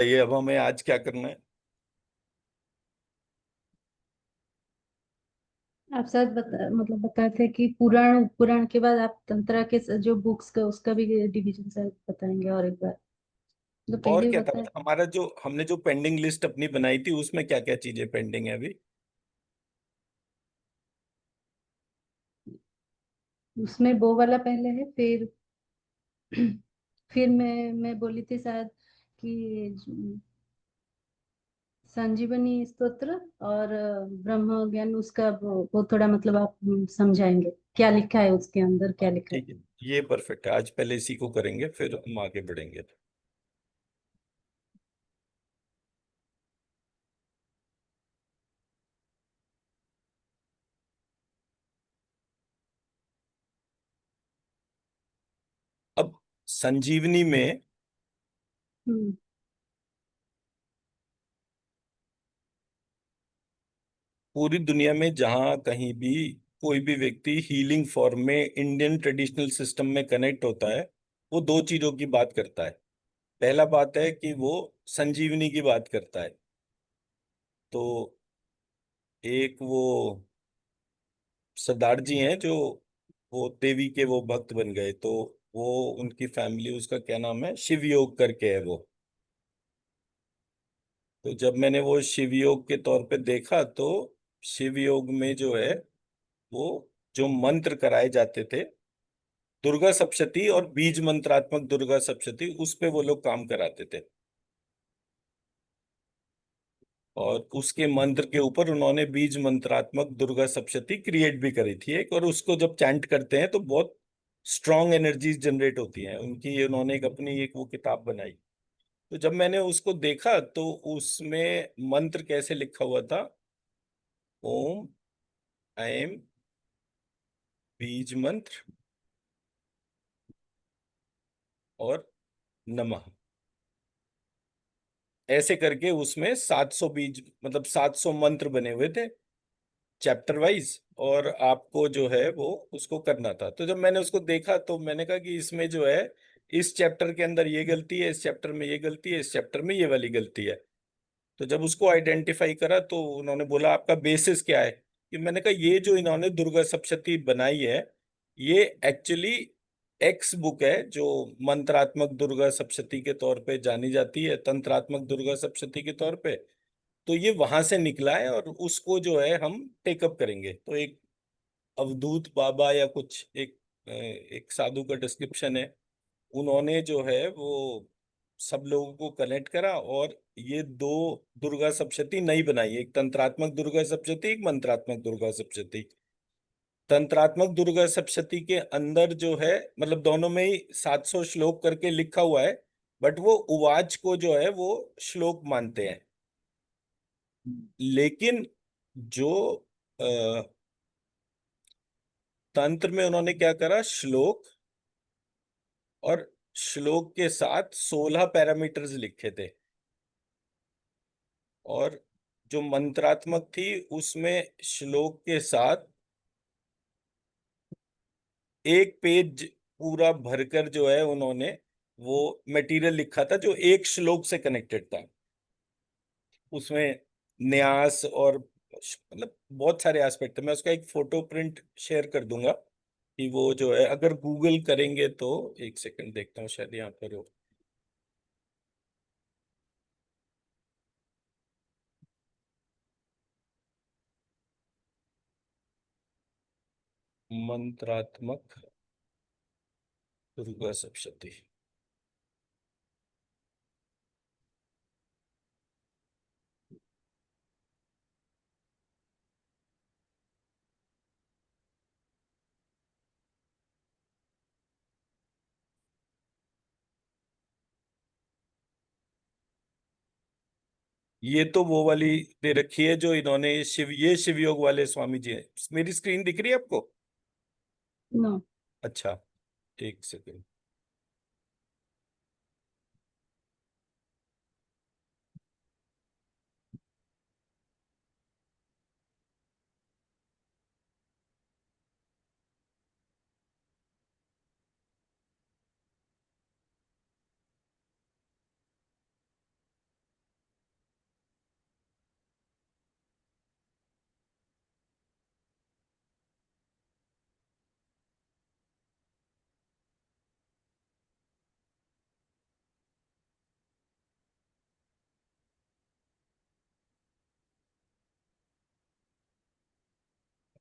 ये अब हमें आज क्या करना है? आप शायद मतलब बताए थे कि पुराण पुराण के बाद आप तंत्रा के जो बुक्स का उसका भी डिवीजन शायद बताएंगे और एक बार। तो और पहले क्या था, बताए। हमारा जो हमने जो पेंडिंग लिस्ट अपनी बनाई थी उसमें क्या क्या चीजें पेंडिंग है अभी? उसमें वो वाला पहले है, फिर फिर मैं बोली थी शायद कि संजीवनी स्तोत्र और ब्रह्म ज्ञान उसका वो थोड़ा मतलब आप समझाएंगे क्या लिखा है उसके अंदर, क्या लिखा है। ठीक है, ये परफेक्ट है। आज पहले इसी को करेंगे, फिर हम आगे बढ़ेंगे। अब संजीवनी में हम्म। पूरी दुनिया में जहां कहीं भी कोई भी व्यक्ति हीलिंग फॉर्म में इंडियन ट्रेडिशनल सिस्टम में कनेक्ट होता है, वो दो चीजों की बात करता है। पहला बात है कि वो संजीवनी की बात करता है। तो एक वो सरदार जी हैं जो वो देवी के वो भक्त बन गए, तो वो उनकी फैमिली, उसका क्या नाम है, शिव योग करके है वो। तो जब मैंने वो शिव योग के तौर पे देखा, तो शिव योग में जो है वो जो मंत्र कराए जाते थे, दुर्गा सप्तशती और बीज मंत्रात्मक दुर्गा सप्तशती, उस पे वो लोग काम कराते थे। और उसके मंत्र के ऊपर उन्होंने बीज मंत्रात्मक दुर्गा सप्तशती क्रिएट भी करी थी एक, और उसको जब चैंट करते हैं तो बहुत स्ट्रांग एनर्जीज जनरेट होती हैं उनकी। उन्होंने एक अपनी एक वो किताब बनाई। तो जब मैंने उसको देखा तो उसमें मंत्र कैसे लिखा हुआ था, ओम ऐम बीज मंत्र और नमः, ऐसे करके उसमें 700 बीज, मतलब 700 मंत्र बने हुए थे चैप्टर वाइज। और आपको जो है वो उसको करना था। तो जब मैंने उसको देखा तो मैंने कहा कि इसमें जो है, इस चैप्टर के अंदर ये गलती है, इस चैप्टर में ये गलती है, इस चैप्टर में ये वाली गलती है। तो जब उसको आइडेंटिफाई करा तो उन्होंने बोला आपका बेसिस क्या है। कि मैंने कहा ये जो इन्होंने दुर्गा सप्तशती बनाई है, ये एक्चुअली एक्स बुक है जो मंत्रात्मक दुर्गा सप्तशती के तौर पे जानी जाती है, तंत्रात्मक दुर्गा सप्तशती के तौर पे। तो ये वहां से निकला है और उसको जो है हम टेकअप करेंगे। तो एक अवधूत बाबा या कुछ एक साधु का डिस्क्रिप्शन है, उन्होंने जो है वो सब लोगों को कनेक्ट करा और ये दो दुर्गा सप्तशती नई बनाई, एक तंत्रात्मक दुर्गा सप्तशती, एक मंत्रात्मक दुर्गा सप्तशती। तंत्रात्मक दुर्गा सप्तशती के अंदर जो है, मतलब दोनों में ही 700 श्लोक करके लिखा हुआ है, बट वो उवाच को जो है वो श्लोक मानते हैं। लेकिन जो अ, तंत्र में उन्होंने क्या करा, श्लोक, और श्लोक के साथ 16 पैरामीटर्स लिखे थे। और जो मंत्रात्मक थी उसमें श्लोक के साथ एक पेज पूरा भरकर जो है उन्होंने वो मटेरियल लिखा था जो एक श्लोक से कनेक्टेड था। उसमें न्यास और मतलब बहुत सारे एस्पेक्ट थे। मैं उसका एक फोटो प्रिंट शेयर कर दूंगा कि वो जो है, अगर गूगल करेंगे तो, एक सेकंड देखता हूँ शायद यहाँ पर हो। मंत्रात्मक दुर्गा सप्तशती। ये तो वो वाली दे रखी है जो इन्होंने शिव, ये शिव योग वाले स्वामी जी हैं। मेरी स्क्रीन दिख रही है आपको? नो। अच्छा, एक सेकंड।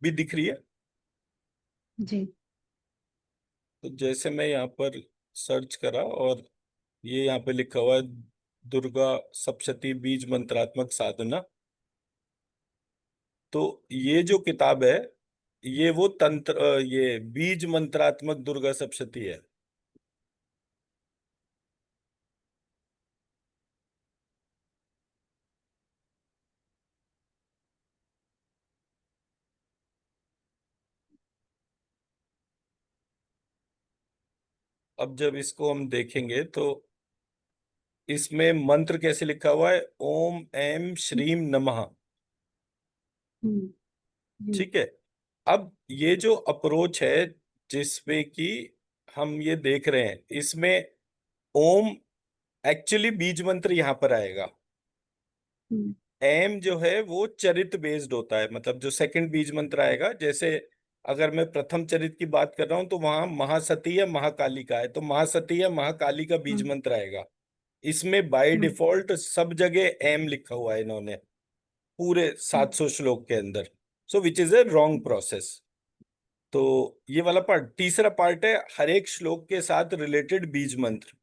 भी दिख रही है। जी। तो जैसे मैं यहाँ पर सर्च करा और ये यहाँ पे लिखा हुआ है दुर्गा सप्तशती बीज मंत्रात्मक साधना। तो ये जो किताब है, ये वो ये बीज मंत्रात्मक दुर्गा सप्तशती है। अब जब इसको हम देखेंगे तो इसमें मंत्र कैसे लिखा हुआ है, ओम ऐम श्रीम नमः। हम्म। जी। ठीक है। अब ये जो अप्रोच है जिसपे कि हम ये देख रहे हैं, इसमें ओम एक्चुअली बीज मंत्र यहां पर आएगा। हम्म। एम जो है वो चरित बेस्ड होता है, मतलब जो सेकंड बीज मंत्र आएगा, जैसे अगर मैं प्रथम चरित की बात कर रहा हूं तो वहां महासती या महाकाली का है, तो महासती या महाकाली का बीज हम्म। मंत्र आएगा। इसमें बाय हम्म। डिफॉल्ट सब जगह एम लिखा हुआ है इन्होंने, पूरे हम्म। 700 श्लोक के अंदर। So which is a wrong process. तो ये वाला पार्ट, तीसरा पार्ट है हर एक श्लोक के साथ रिलेटेड बीज मंत्र।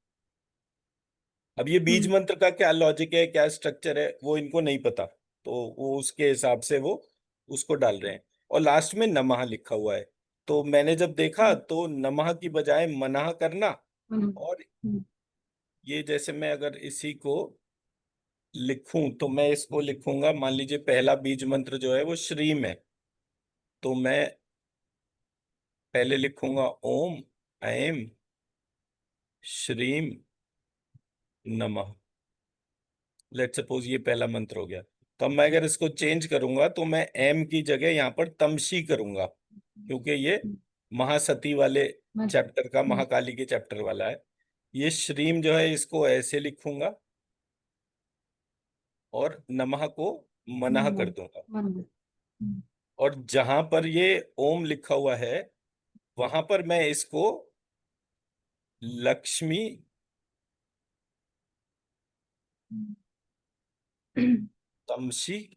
अब ये बीज हम्म। मंत्र का क्या लॉजिक है, क्या स्ट्रक्चर है, वो इनको नहीं पता, तो वो उसके हिसाब से वो उसको डाल रहे हैं। और लास्ट में नमः लिखा हुआ है। तो मैंने जब देखा हम्म। तो नमः की बजाय मनः करना। हम्म। और हम्म। ये जैसे मैं अगर इसी को लिखूं तो मैं इसको लिखूंगा, मान लीजिए पहला बीज मंत्र जो है वो श्रीम है, तो मैं पहले लिखूंगा ओम ऐम श्रीम नमः। लेट सपोज ये पहला मंत्र हो गया। तो अब मैं अगर इसको चेंज करूंगा तो मैं एम की जगह यहाँ पर तमशी करूंगा, क्योंकि ये हम्म। महासती वाले मत- चैप्टर का, हम्म। महाकाली के चैप्टर वाला है। ये श्रीम जो है इसको ऐसे लिखूंगा और नमः को मनः कर मन। दूंगा। मन। हम्म। और जहां पर ये ओम लिखा हुआ है वहां पर मैं इसको लक्ष्मी हम्म। तमसी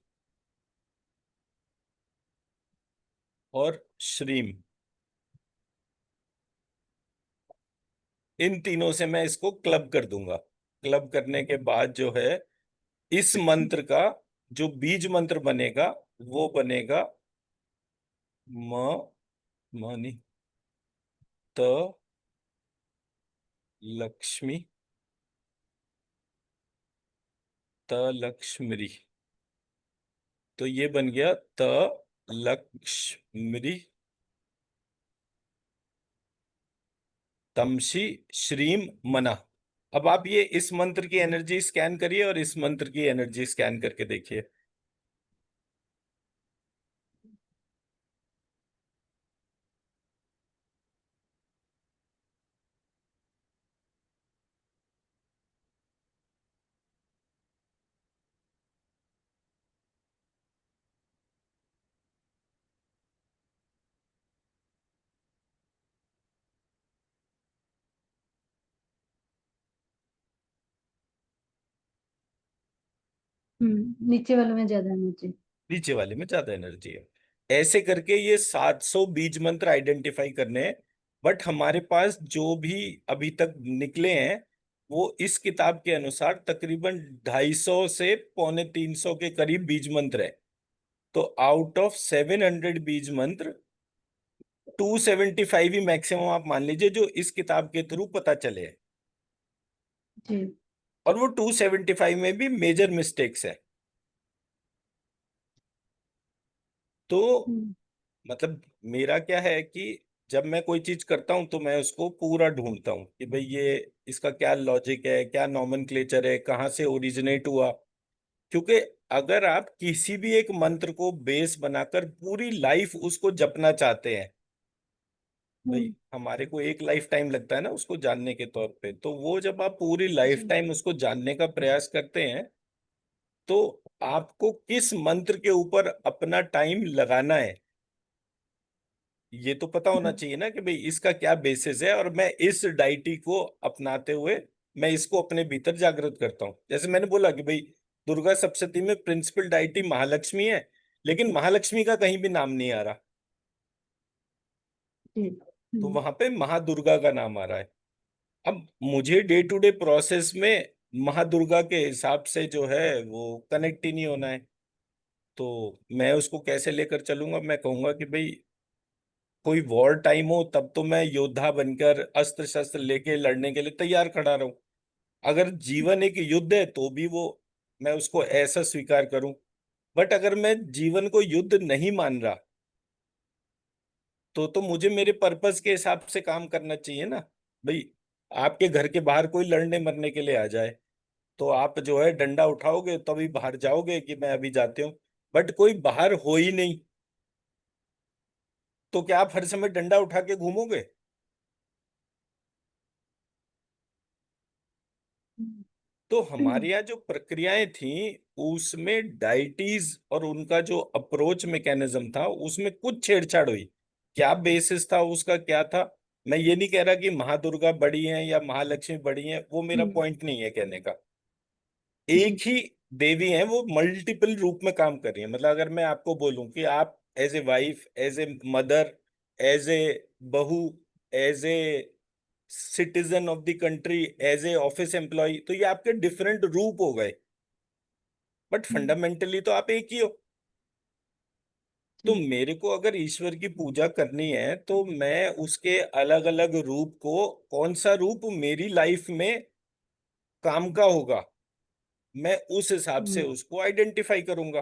और श्रीम, इन तीनों से मैं इसको क्लब कर दूंगा। क्लब करने के बाद जो है इस मंत्र का जो बीज मंत्र बनेगा वो बनेगा म मानी त लक्ष्मी त लक्ष्मी। तो ये बन गया त लक्ष्मी तमसी श्रीम मना। अब आप ये इस मंत्र की एनर्जी स्कैन करिए और इस मंत्र की एनर्जी स्कैन करके देखिए। नीचे वाले में ज्यादा नीचे। नीचे वाले में ज्यादा एनर्जी है। ऐसे करके ये 700 बीज मंत्र आइडेंटिफाई करने हैं। बट हमारे पास जो भी अभी तक निकले हैं वो इस किताब के अनुसार तकरीबन 250 से पौने 300 के करीब बीज मंत्र है। तो आउट ऑफ 700 बीज मंत्र 275 ही मैक्सिमम आप मान लीजिए जो इस किताब के थ्रू पता चले हैं। जी। और वो 275 में भी मेजर मिस्टेक्स है। तो हम्म। मतलब मेरा क्या है कि जब मैं कोई चीज करता हूं तो मैं उसको पूरा ढूंढता हूँ कि भाई ये इसका क्या लॉजिक है, क्या नॉमेनक्लेचर है, कहाँ से ओरिजिनेट हुआ। क्योंकि अगर आप किसी भी एक मंत्र को बेस बनाकर पूरी लाइफ उसको जपना चाहते हैं, भाई हम्म। हमारे को एक लाइफ टाइम लगता है ना उसको जानने के तौर पे, तो वो जब आप पूरी लाइफ जी। टाइम उसको जानने का प्रयास करते हैं तो आपको किस मंत्र के ऊपर अपना टाइम लगाना है ये तो पता होना हम्म। चाहिए ना, कि भाई इसका क्या बेसिस है और मैं इस डाइटी को अपनाते हुए मैं इसको अपने भीतर जागृत करता हूँ। जैसे मैंने बोला कि भाई दुर्गा सप्तशती में प्रिंसिपल डाइटी महालक्ष्मी है, लेकिन महालक्ष्मी का कहीं भी नाम नहीं आ रहा। जी। तो वहां पे महादुर्गा का नाम आ रहा है। अब मुझे डे टू डे प्रोसेस में महादुर्गा के हिसाब से जो है वो कनेक्ट ही नहीं होना है। तो मैं उसको कैसे लेकर चलूंगा? मैं कहूंगा कि भाई कोई वॉर टाइम हो तब तो मैं योद्धा बनकर अस्त्र शस्त्र लेके लड़ने के लिए तैयार खड़ा रहूं। अगर जीवन एक युद्ध है तो भी वो मैं उसको ऐसा स्वीकार करूं। बट अगर मैं जीवन को युद्ध नहीं मान रहा तो मुझे मेरे पर्पस के हिसाब से काम करना चाहिए ना। भाई आपके घर के बाहर कोई लड़ने मरने के लिए आ जाए तो आप जो है डंडा उठाओगे तभी बाहर जाओगे कि मैं अभी जाते हूँ। बट कोई बाहर हो ही नहीं तो क्या आप हर समय डंडा उठा के घूमोगे? तो हमारे यहाँ जो प्रक्रियाएं थी उसमें डाइटीज और उनका जो अप्रोच मैकेनिज्म था उसमें कुछ छेड़छाड़ हुई। क्या बेसिस था उसका, क्या था? मैं ये नहीं कह रहा कि महादुर्गा बड़ी है या महालक्ष्मी बड़ी है, वो मेरा पॉइंट नहीं है कहने का। एक जी। ही देवी है, वो मल्टीपल रूप में काम कर रही है। मतलब अगर मैं आपको बोलूं कि आप as a wife, as a mother, as a बहू, as a citizen of the country, as a office employee, तो ये आपके डिफरेंट रूप हो गए। बट फंडामेंटली तो आप एक ही हो। तो जी। मेरे को अगर ईश्वर की पूजा करनी है तो मैं उसके अलग अलग रूप को, कौन सा रूप मेरी लाइफ में काम का होगा, मैं उस हिसाब से उसको आइडेंटिफाई करूंगा।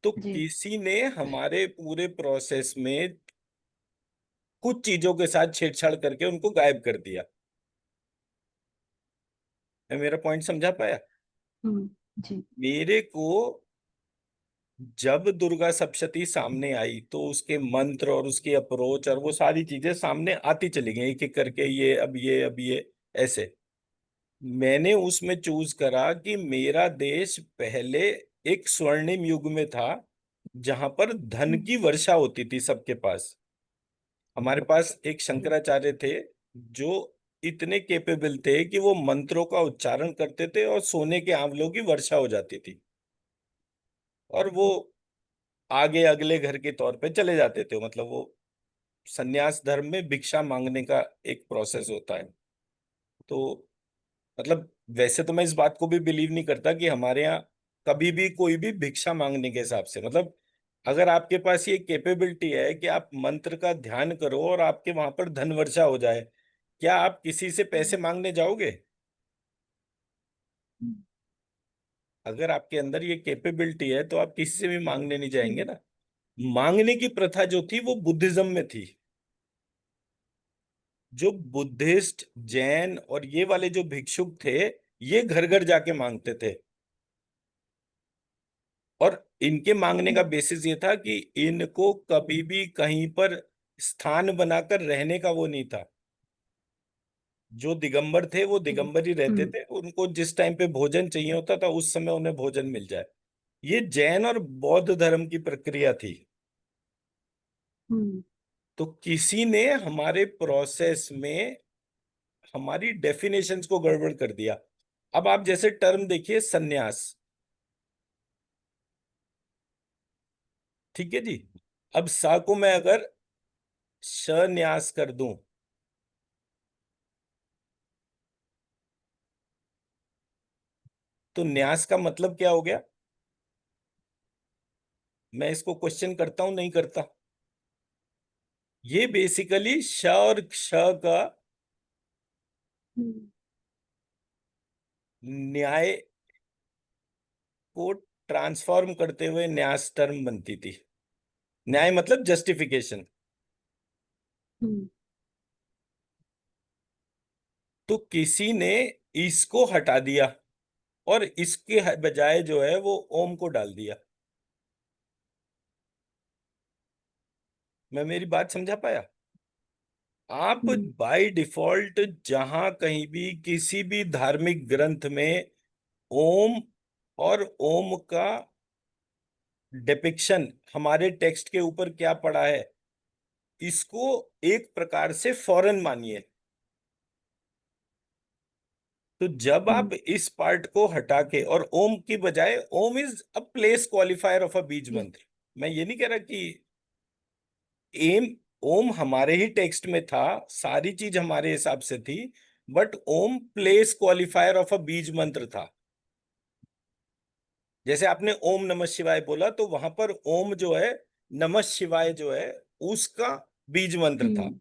तो जी। किसी ने हमारे पूरे प्रोसेस में कुछ चीजों के साथ छेड़छाड़ करके उनको गायब कर दिया। मैं मेरा पॉइंट समझा पाया? जी। मेरे को जब दुर्गा सप्तशती सामने आई तो उसके मंत्र और उसकी अप्रोच और वो सारी चीजें सामने आती चली गई एक एक करके, ये अब ये ऐसे। मैंने उसमें चूज करा कि मेरा देश पहले एक स्वर्णिम युग में था जहां पर धन की वर्षा होती थी सबके पास। हमारे पास एक शंकराचार्य थे जो इतने केपेबल थे कि वो मंत्रों का उच्चारण करते थे और सोने के आंवलों की वर्षा हो जाती थी। और वो आगे अगले घर के तौर पे चले जाते थे। मतलब वो सन्यास धर्म में भिक्षा मांगने का एक प्रोसेस होता है। तो मतलब वैसे तो मैं इस बात को भी बिलीव नहीं करता कि हमारे यहाँ कभी भी कोई भी भिक्षा मांगने के हिसाब से, मतलब अगर आपके पास ये कैपेबिलिटी है कि आप मंत्र का ध्यान करो और आपके वहां पर धन वर्षा हो जाए, क्या आप किसी से पैसे मांगने जाओगे? अगर आपके अंदर ये कैपेबिलिटी है तो आप किसी से भी मांगने नहीं जाएंगे ना। मांगने की प्रथा जो थी वो बुद्धिज्म में थी। जो बुद्धिस्ट, जैन और ये वाले जो भिक्षुक थे ये घर घर जाके मांगते थे। और इनके मांगने का बेसिस ये था कि इनको कभी भी कहीं पर स्थान बनाकर रहने का वो नहीं था। जो दिगंबर थे वो दिगंबर ही रहते थे, उनको जिस टाइम पे भोजन चाहिए होता था उस समय उन्हें भोजन मिल जाए। ये जैन और बौद्ध धर्म की प्रक्रिया थी। तो किसी ने हमारे प्रोसेस में हमारी डेफिनेशंस को गड़बड़ कर दिया। अब आप जैसे टर्म देखिए सन्यास, ठीक है जी। अब सा को मैं अगर शन्यास कर दूं तो न्यास का मतलब क्या हो गया? मैं इसको क्वेश्चन करता हूं, नहीं करता? ये बेसिकली श और क्ष का न्याय को ट्रांसफॉर्म करते हुए न्यास टर्म बनती थी। न्याय मतलब जस्टिफिकेशन। तो किसी ने इसको हटा दिया और इसके बजाय जो है वो ओम को डाल दिया। मैं मेरी बात समझा पाया? आप बाय डिफॉल्ट जहां कहीं भी किसी भी धार्मिक ग्रंथ में ओम और ओम का डिपिक्शन हमारे टेक्स्ट के ऊपर क्या पड़ा है, इसको एक प्रकार से फॉरेन मानिए। तो जब आप इस पार्ट को हटा के और ओम की बजाय, Om is a place qualifier of a बीज मंत्र। मैं ये नहीं कह रहा कि एम ओम हमारे ही टेक्स्ट में था, सारी चीज हमारे हिसाब से थी, but Om plays qualifier of a बीज मंत्र था। जैसे आपने ओम नमः शिवाय बोला, तो वहां पर ओम जो है, नमः शिवाय जो है, उसका बीज मंत्र था। हम्म।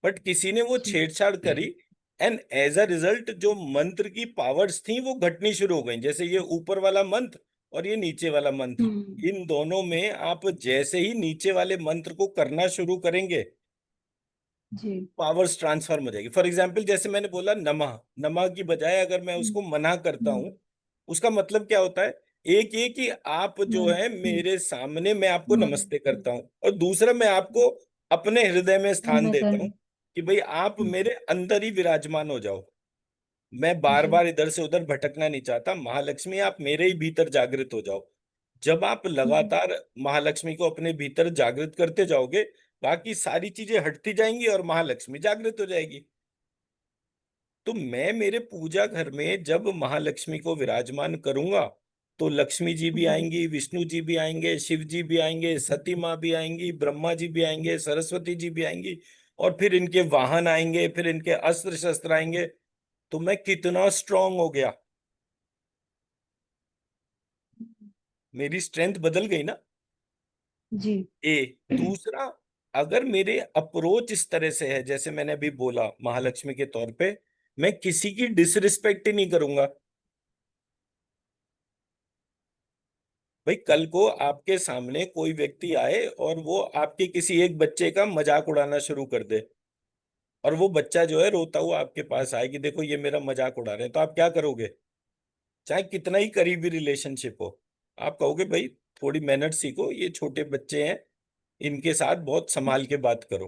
बट किसी ने वो जी। छेड़छाड़ करी, एंड एज अ रिजल्ट जो मंत्र की पावर्स थी वो घटनी शुरू हो गई। जैसे ये ऊपर वाला मंत्र और ये नीचे वाला मंत्र, हम्म। इन दोनों में आप जैसे ही नीचे वाले मंत्र को करना शुरू करेंगे, जी। पावर्स ट्रांसफर हो जाएगी। फॉर एग्जाम्पल, जैसे मैंने बोला नमः, नमः की बजाय अगर मैं हम्म। उसको मना करता हम्म। हूं, उसका मतलब क्या होता है? एक ये कि आप जो हम्म। है हम्म। मेरे सामने, मैं आपको हम्म। नमस्ते करता हूं, और दूसरा मैं आपको अपने हृदय में स्थान मैं देता हूं कर। कि भाई आप हम्म। मेरे अंदर ही विराजमान हो जाओ। मैं बार जी। बार इधर से उधर भटकना नहीं चाहता, महालक्ष्मी आप मेरे ही भीतर जागृत हो जाओ। जब आप हम्म। लगातार महालक्ष्मी को अपने भीतर जागृत करते जाओगे, बाकी सारी चीजें हटती जाएंगी और महालक्ष्मी जागृत हो जाएगी। तो मैं मेरे पूजा घर में जब महालक्ष्मी को विराजमान करूंगा, तो लक्ष्मी जी भी हम्म। आएंगी, विष्णु जी भी आएंगे, शिव जी भी आएंगे, सती माँ भी आएंगी, ब्रह्मा जी भी आएंगे, सरस्वती जी भी आएंगी, और फिर इनके वाहन आएंगे, फिर इनके अस्त्र शस्त्र आएंगे। तो मैं कितना स्ट्रांग हो गया, मेरी स्ट्रेंथ बदल गई ना। जी। ए दूसरा, अगर मेरे अप्रोच इस तरह से है, जैसे मैंने अभी बोला महालक्ष्मी के तौर पे, मैं किसी की डिसरिस्पेक्ट ही नहीं करूंगा। भाई कल को आपके सामने कोई व्यक्ति आए और वो आपके किसी एक बच्चे का मजाक उड़ाना शुरू कर दे, और वो बच्चा जो है रोता हुआ आपके पास आए कि देखो ये मेरा मजाक उड़ा रहे हैं, तो आप क्या करोगे? चाहे कितना ही करीबी रिलेशनशिप हो, आप कहोगे भाई थोड़ी मैनर्स सीखो, ये छोटे बच्चे हैं, इनके साथ बहुत संभाल के बात करो।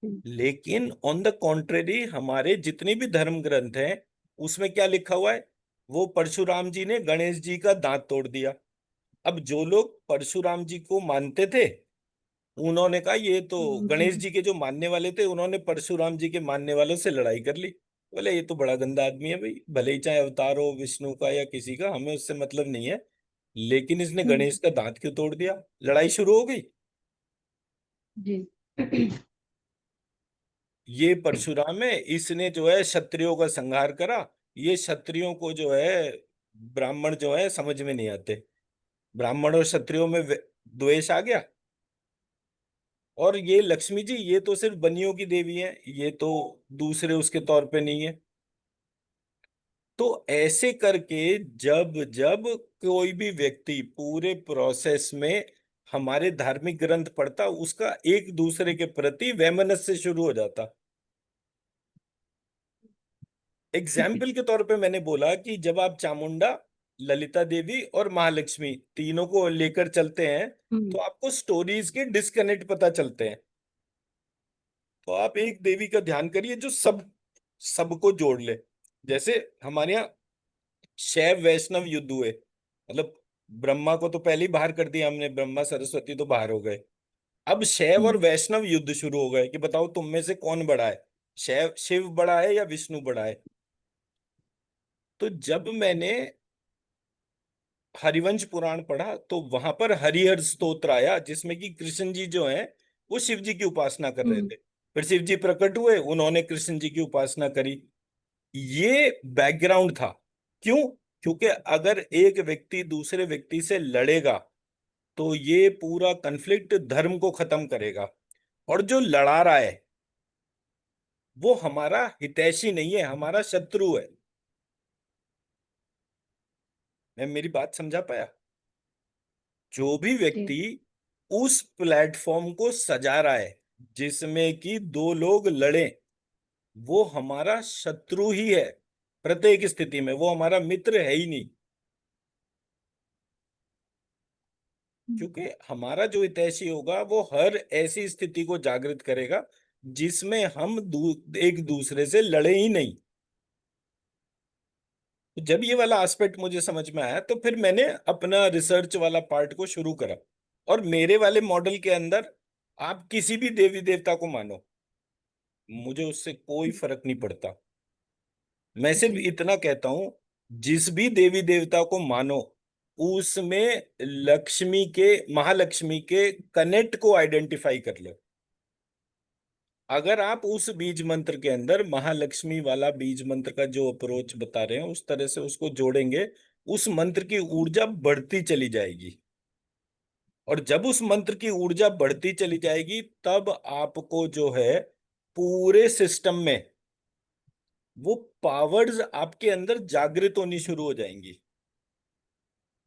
हम्म। लेकिन ऑन द कॉन्ट्रेरी, हमारे जितने भी धर्म ग्रंथ हैं, उसमें क्या लिखा हुआ है? वो परशुराम जी ने गणेश जी का दांत तोड़ दिया। अब जो लोग परशुराम जी को मानते थे, उन्होंने कहा ये तो जी। गणेश जी के जो मानने वाले थे, उन्होंने परशुराम जी के मानने वालों से लड़ाई कर ली। बोले ये तो बड़ा गंदा आदमी है भाई, भले ही चाहे अवतार हो विष्णु का या किसी का, हमें उससे मतलब नहीं है, लेकिन इसने हम्म। गणेश का दांत क्यों तोड़ दिया? लड़ाई शुरू हो गई। जी। ये परशुराम है, इसने जो है क्षत्रियों का संहार करा। ये क्षत्रियों को जो है ब्राह्मण जो है समझ में नहीं आते, ब्राह्मण और क्षत्रियों में द्वेष आ गया। और ये लक्ष्मी जी, ये तो सिर्फ बनियों की देवी है, ये तो दूसरे उसके तौर पे नहीं है। तो ऐसे करके जब जब कोई भी व्यक्ति पूरे प्रोसेस में हमारे धार्मिक ग्रंथ पढ़ता, उसका एक दूसरे के प्रति वैमनस्य शुरू हो जाता। एग्जाम्पल के तौर पे मैंने बोला कि जब आप चामुंडा, ललिता देवी और महालक्ष्मी तीनों को लेकर चलते हैं, तो हम्म। आपको स्टोरीज के डिस्कनेक्ट पता चलते हैं। तो आप एक देवी का ध्यान करिए जो सबको जोड़ ले। जैसे हमारे यहाँ शैव वैष्णव युद्ध हुए, मतलब ब्रह्मा को तो पहले ही बाहर कर दिया हमने, ब्रह्मा सरस्वती तो बाहर हो गए। अब शैव और हम्म। वैष्णव युद्ध शुरू हो गए कि बताओ तुम में से कौन बड़ा है, शैव शिव बड़ा है या विष्णु बड़ा है? तो जब मैंने हरिवंश पुराण पढ़ा, तो वहां पर हरिहर स्तोत्र आया, जिसमें कि कृष्ण जी जो हैं वो शिव जी की उपासना कर रहे हम्म। थे। फिर शिव जी प्रकट हुए, उन्होंने कृष्ण जी की उपासना करी। ये बैकग्राउंड था। क्यों? क्योंकि अगर एक व्यक्ति दूसरे व्यक्ति से लड़ेगा, तो ये पूरा कन्फ्लिक्ट धर्म को खत्म करेगा। और जो लड़ा रहा है वो हमारा हितैषी नहीं है, हमारा शत्रु है। मैं मेरी बात समझा पाया? जो भी जी। व्यक्ति उस प्लेटफॉर्म को सजा रहा है जिसमें कि दो लोग लड़ें, वो हमारा शत्रु ही है। प्रत्येक स्थिति में वो हमारा मित्र है ही नहीं। हम्म। क्योंकि हमारा जो हितैषी होगा वो हर ऐसी स्थिति को जागृत करेगा जिसमें हम एक दूसरे से लड़े ही नहीं। तो जब ये वाला एस्पेक्ट मुझे समझ में आया, तो फिर मैंने अपना रिसर्च वाला पार्ट को शुरू करा। और मेरे वाले मॉडल के अंदर आप किसी भी देवी देवता को मानो, मुझे उससे कोई फर्क नहीं पड़ता। मैं सिर्फ जी। इतना कहता हूं, जिस भी देवी देवता को मानो, उसमें लक्ष्मी के, महालक्ष्मी के कनेक्ट को आइडेंटिफाई कर लो। अगर आप उस बीज मंत्र के अंदर महालक्ष्मी वाला बीज मंत्र का जो अप्रोच बता रहे हैं उस तरह से उसको जोड़ेंगे, उस मंत्र की ऊर्जा बढ़ती चली जाएगी। और जब उस मंत्र की ऊर्जा बढ़ती चली जाएगी तब आपको जो है पूरे सिस्टम में वो पावर्स आपके अंदर जागृत होनी शुरू हो जाएंगी।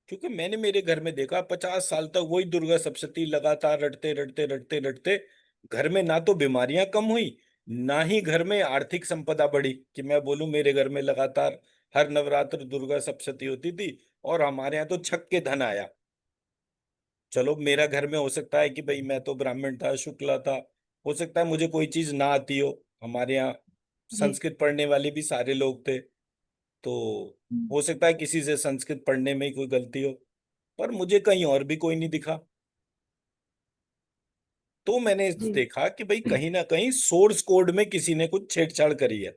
क्योंकि मैंने मेरे घर में देखा 50 साल तक वही दुर्गा सप्तशती लगातार रटते रटते रटते रटते घर में ना तो बीमारियां कम हुई, ना ही घर में आर्थिक संपदा बढ़ी। कि मैं बोलूं मेरे घर में लगातार हर नवरात्र दुर्गा सप्तशती होती थी और हमारे यहाँ तो छक के धन आया। चलो मेरा घर में हो सकता है कि भाई मैं तो ब्राह्मण था, शुक्ला था, हो सकता है मुझे कोई चीज ना आती हो। हमारे यहाँ जी। संस्कृत पढ़ने वाले भी सारे लोग थे, तो हम्म, हो सकता है किसी से संस्कृत पढ़ने में ही कोई गलती हो। पर मुझे कहीं और भी कोई नहीं दिखा। तो मैंने जी। देखा कि भाई कहीं ना कहीं सोर्स कोड में किसी ने कुछ छेड़छाड़ करी है।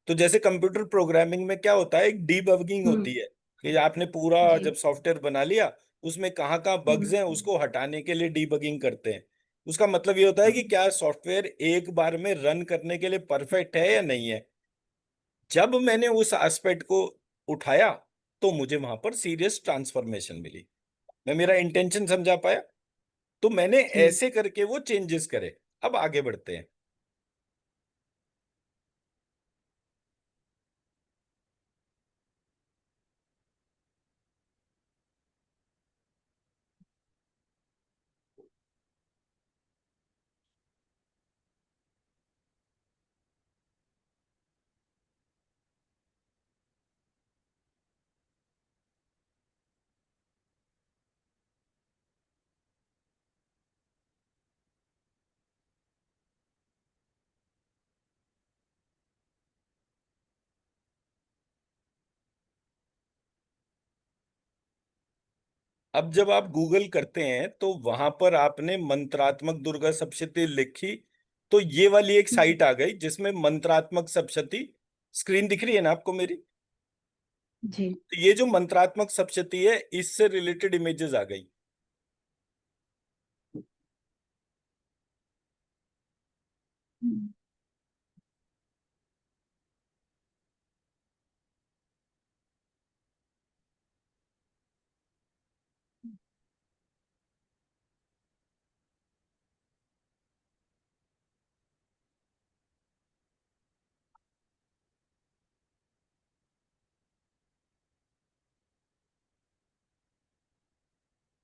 तो जैसे कंप्यूटर प्रोग्रामिंग में क्या होता है, एक डीबगिंग हम्म। होती है कि आपने पूरा जी। जब सॉफ्टवेयर बना लिया, उसमें कहाँ कहाँ बग्स हम्म। हैं उसको हटाने के लिए डीबगिंग करते हैं। उसका मतलब ये होता है कि क्या सॉफ्टवेयर एक बार में रन करने के लिए परफेक्ट है या नहीं है। जब मैंने उस एस्पेक्ट को उठाया तो मुझे वहां पर सीरियस ट्रांसफॉर्मेशन मिली। मैं मेरा इंटेंशन समझा पाया, तो मैंने जी। ऐसे करके वो चेंजेस करे। अब आगे बढ़ते हैं। अब जब आप गूगल करते हैं तो वहां पर आपने मंत्रात्मक दुर्गा सप्तशती लिखी, तो ये वाली एक हम्म, साइट आ गई जिसमें मंत्रात्मक सप्तशती स्क्रीन दिख रही है ना आपको मेरी। जी। तो ये जो मंत्रात्मक सप्तशती है इससे रिलेटेड इमेजेस आ गई। हम्म,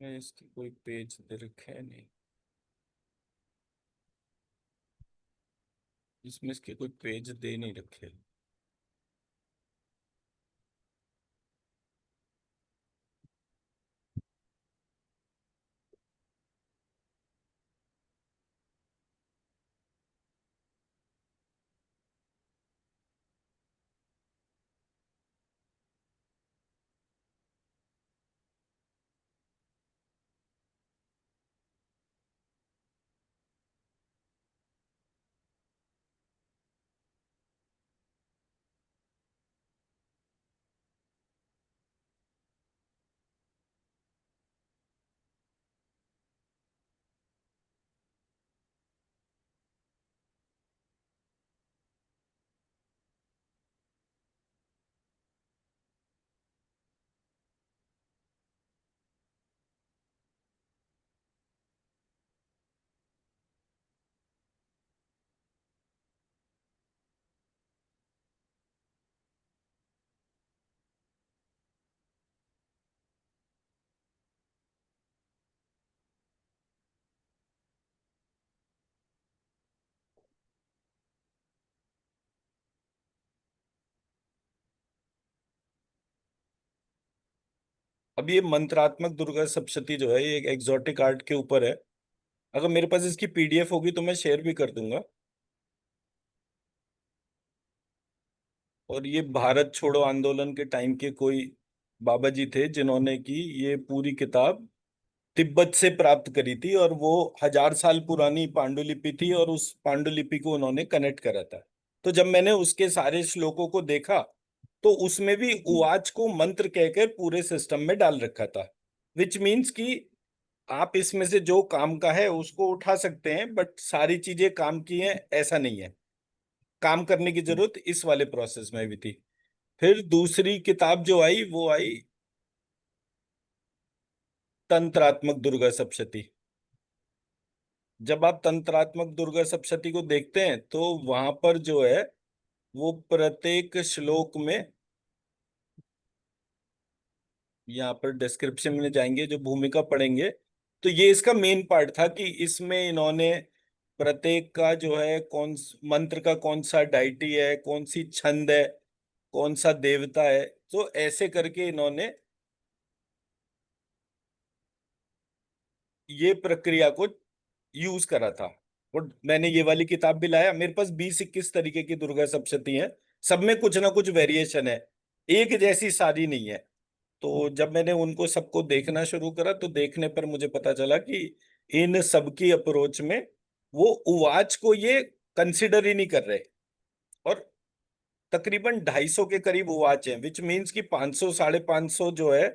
मैं इसकी कोई पेज दे रखे है नहीं, इसमें इसके कोई पेज दे नहीं रखे। अब ये मंत्रात्मक दुर्गा सप्तशती जो है ये एक एग्जॉटिक आर्ट के ऊपर है। अगर मेरे पास इसकी पीडीएफ होगी तो मैं शेयर भी कर दूंगा। और ये भारत छोड़ो आंदोलन के टाइम के कोई बाबा जी थे जिन्होंने की ये पूरी किताब तिब्बत से प्राप्त करी थी, और वो 1000 साल पुरानी पांडुलिपि थी और उस पांडुलिपि को उन्होंने कनेक्ट करा था। तो जब मैंने उसके सारे श्लोकों को देखा तो उसमें भी उवाच को मंत्र कहकर पूरे सिस्टम में डाल रखा था, विच मीन्स कि आप इसमें से जो काम का है उसको उठा सकते हैं, बट सारी चीजें काम की हैं ऐसा नहीं है। काम करने की जरूरत इस वाले प्रोसेस में भी थी। फिर दूसरी किताब जो आई वो आई तंत्रात्मक दुर्गा सप्तशती। जब आप तंत्रात्मक दुर्गा सप्तशती को देखते हैं तो वहां पर जो है वो प्रत्येक श्लोक में, यहाँ पर डिस्क्रिप्शन में जाएंगे जो भूमिका पढ़ेंगे, तो ये इसका मेन पार्ट था कि इसमें इन्होंने प्रत्येक का जो है मंत्र का कौन सा डाइटी है, कौन सी छंद है, कौन सा देवता है, तो ऐसे करके इन्होंने ये प्रक्रिया को यूज करा था। और मैंने ये वाली किताब भी लाया, मेरे पास 20-21 तरीके की दुर्गा सप्तशती हैं, सब में कुछ ना कुछ वेरिएशन है, एक जैसी सारी नहीं है। तो जब मैंने उनको सबको देखना शुरू करा तो देखने पर मुझे पता चला कि इन सबकी अप्रोच में वो उवाच को ये कंसिडर ही नहीं कर रहे। और तकरीबन 250 के करीब उवाच हैं, विच मीन्स कि 500 550 जो है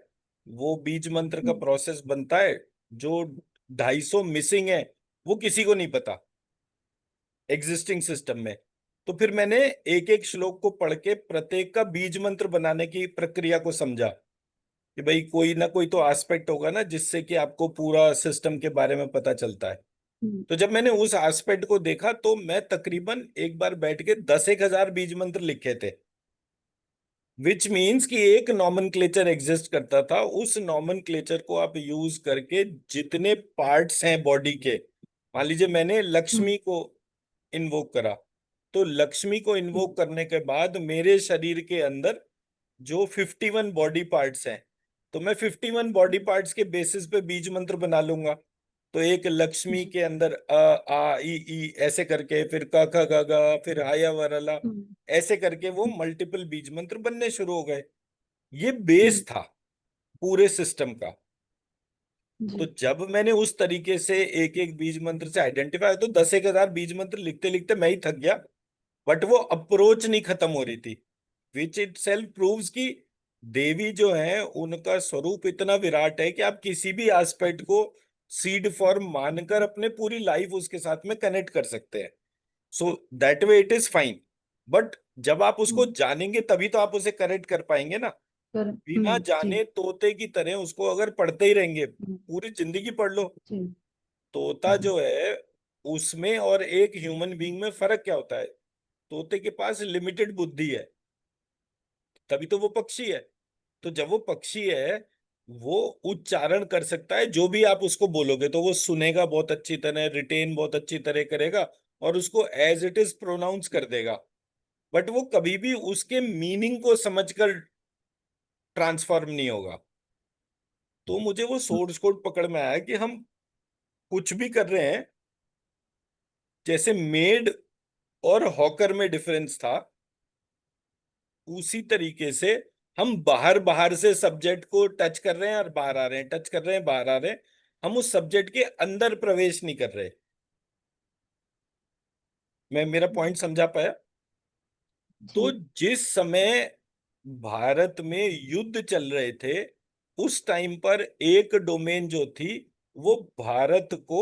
वो बीज मंत्र का प्रोसेस बनता है। जो 250 मिसिंग है वो किसी को नहीं पता एग्जिस्टिंग सिस्टम में। तो फिर मैंने एक एक श्लोक को पढ़ के प्रत्येक का बीज मंत्र बनाने की प्रक्रिया को समझा कि भाई कोई ना कोई तो एस्पेक्ट होगा ना जिससे कि आपको पूरा सिस्टम के बारे में पता चलता है। तो जब मैंने उस एस्पेक्ट को देखा तो मैं तकरीबन एक बार बैठ के 10-1000 बीज मंत्र लिखे थे, विच मीन्स कि एक नॉमेनक्लेचर एग्जिस्ट करता था, उस नॉमेनक्लेचर को आप यूज करके जितने पार्ट्स हैं बॉडी के, मान लीजिए मैंने लक्ष्मी को इन्वोक करा, तो लक्ष्मी को इन्वोक करने के बाद मेरे शरीर के अंदर जो 51 बॉडी पार्ट्स हैं, तो मैं 51 बॉडी पार्ट्स के बेसिस पे बीज मंत्र बना लूंगा। तो एक लक्ष्मी के अंदर अ आ ई ऐसे करके, फिर क ख ग घ, फिर हाया वरला, ऐसे करके वो मल्टीपल बीज मंत्र बनने शुरू हो गए। ये बेस था पूरे सिस्टम का। तो जी। जब मैंने उस तरीके से एक एक बीज मंत्र से आइडेंटिफाई, तो 10-1000 बीज मंत्र लिखते लिखते मैं ही थक गया, बट वो अप्रोच नहीं खत्म हो रही थी, विच इट सेल्फ प्रूव्स कि देवी जो है उनका स्वरूप इतना विराट है कि आप किसी भी एस्पेक्ट को सीड फॉर्म मानकर अपने पूरी लाइफ उसके साथ में कनेक्ट कर सकते हैं। So that way it is fine, but जब आप उसको जानेंगे तभी तो आप उसे करेक्ट कर पाएंगे ना। पर बिना जी। जाने तोते की तरह उसको अगर पढ़ते ही रहेंगे, हम्म, पूरी जिंदगी पढ़ लो। जी। तोता जो है उसमें और एक ह्यूमन बीइंग में फर्क क्या होता है? तोते के पास लिमिटेड बुद्धि है, तभी तो वो पक्षी है। तो जब वो पक्षी है वो उच्चारण कर सकता है, जो भी आप उसको बोलोगे तो वो सुनेगा बहुत अच्छी तरह, रिटेन बहुत अच्छी तरह करेगा और उसको एज इट इज प्रोनाउंस कर देगा, बट वो कभी भी उसके मीनिंग को समझकर ट्रांसफॉर्म नहीं होगा। तो मुझे वो सोर्स कोड पकड़ में आया कि हम कुछ भी कर रहे हैं, जैसे मेड और हॉकर में डिफरेंस था, उसी तरीके से हम बाहर बाहर से सब्जेक्ट को टच कर रहे हैं और बाहर आ रहे हैं, टच कर रहे हैं बाहर आ रहे हैं, हम उस सब्जेक्ट के अंदर प्रवेश नहीं कर रहे। मैं मेरा पॉइंट समझा पाया? तो जी। जिस समय भारत में युद्ध चल रहे थे उस टाइम पर एक डोमेन जो थी वो भारत को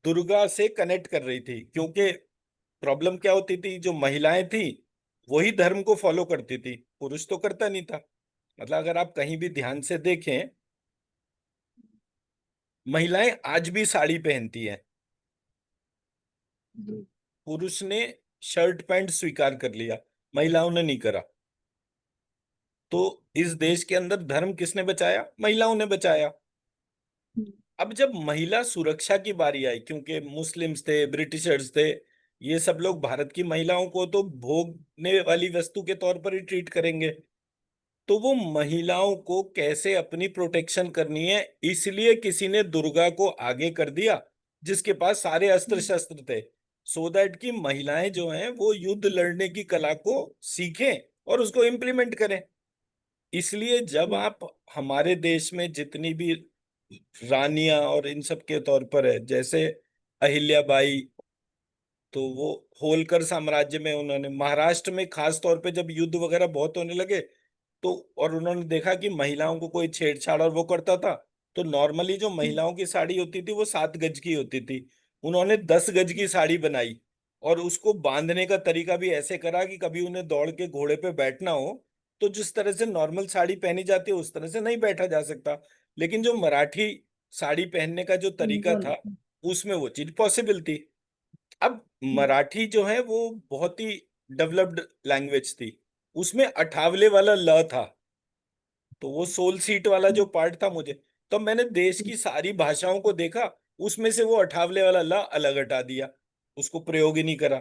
दुर्गा से कनेक्ट कर रही थी, क्योंकि प्रॉब्लम क्या होती थी, जो महिलाएं थी वही धर्म को फॉलो करती थी, पुरुष तो करता नहीं था। मतलब अगर आप कहीं भी ध्यान से देखें, महिलाएं आज भी साड़ी पहनती हैं, जी। पुरुष ने शर्ट पैंट स्वीकार कर लिया, महिलाओं ने नहीं करा। तो इस देश के अंदर धर्म किसने बचाया? महिलाओं ने बचाया। अब जब महिला सुरक्षा की बारी आई, क्योंकि मुस्लिम्स थे, ब्रिटिशर्स थे, ये सब लोग भारत की महिलाओं को तो भोगने वाली वस्तु के तौर पर ही ट्रीट करेंगे, तो वो महिलाओं को कैसे अपनी प्रोटेक्शन करनी है, इसलिए किसी ने दुर्गा को आगे कर दिया जिसके पास सारे अस्त्र शस्त्र थे, सो दैट कि महिलाएं जो हैं वो युद्ध लड़ने की कला को सीखें और उसको इम्प्लीमेंट करें। इसलिए जब जी। आप हमारे देश में जितनी भी रानियां और इन सब के तौर पर है, जैसे अहिल्याबाई, तो वो होलकर साम्राज्य में उन्होंने, महाराष्ट्र में खास तौर पे जब युद्ध वगैरह बहुत होने लगे तो और उन्होंने देखा कि महिलाओं को कोई छेड़छाड़ और वो करता था, तो नॉर्मली जो महिलाओं की साड़ी होती थी वो 7 गज की होती थी, उन्होंने 10 गज की साड़ी बनाई। और उसको बांधने का तरीका भी ऐसे करा कि कभी उन्हें दौड़ के घोड़े पे बैठना हो तो जिस तरह से नॉर्मल साड़ी पहनी जाती है उस तरह से नहीं बैठा जा सकता, लेकिन जो मराठी साड़ी पहनने का जो तरीका सिंबल। था उसमें वो चीज पॉसिबल थी। अब हम्म। मराठी जो है वो बहुत ही डेवलप्ड लैंग्वेज थी, उसमें अठावले वाला ल था, तो वो सोल सीट वाला जो पार्ट था मुझे, तो मैंने देश की सारी भाषाओं को देखा, उसमें से वो अठावले वाला ला अलग हटा दिया, उसको प्रयोग ही नहीं करा।